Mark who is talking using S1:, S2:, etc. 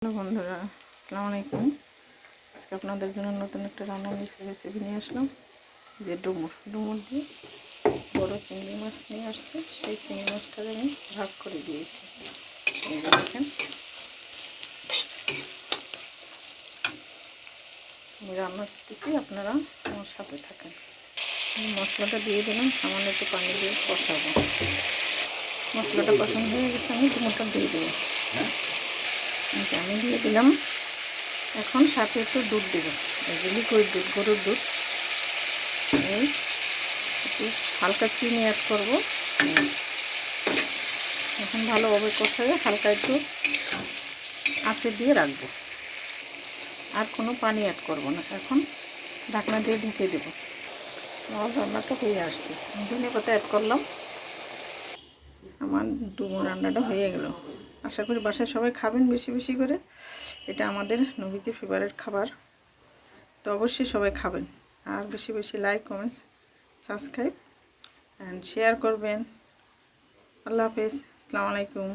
S1: Hello বন্ধুরা, আসসালামু আলাইকুম। আজকে আপনাদের জন্য নতুন একটা রান্নার রেসিপি নিয়ে আসলাম। যে ডুমুর দিয়ে বড় চিংড়ি মাছ নিয়ে আসছে, সেই চিংড়ি মাছটাকে আমি ভাগ করে দিয়েছি। এই যে দেখেন, আমি রান্না করতেছি, আপনারা আমার সাথে থাকেন। মশলাটা দিয়ে দিলাম, সামান্য একটু পানি দিয়ে কষাবো। মশলাটা কষানো হয়ে গেছে, আমি ডুমুরটা দিয়ে দেবো। আমি দিয়ে দিলাম। এখন সাথে একটু দুধ দেবো, এই যে লিকুইড দুধ, গরুর দুধ। এই একটু হালকা চিনি অ্যাড করবো। এখন ভালোভাবে কষাবে, হালকা একটু আঁচে দিয়ে রাখবো। আর কোনো পানি অ্যাড করব না। এখন ঢাকনা দিয়ে ঢেকে দেবো। আমার রান্নাটা হয়ে আসছে, ধনেপাতা অ্যাড করলাম। আমার ডুমুর রান্নাটা হয়ে গেল। আশা করি বাসায় সবাই খাবেন বেশি বেশি করে। এটা আমাদের নবীজি ফেভারিট খাবার, তো অবশ্যই সবাই খাবেন। আর বেশি বেশি like, comments, subscribe and share করবেন। আল্লাহ হাফেজ, আসসালামু আলাইকুম।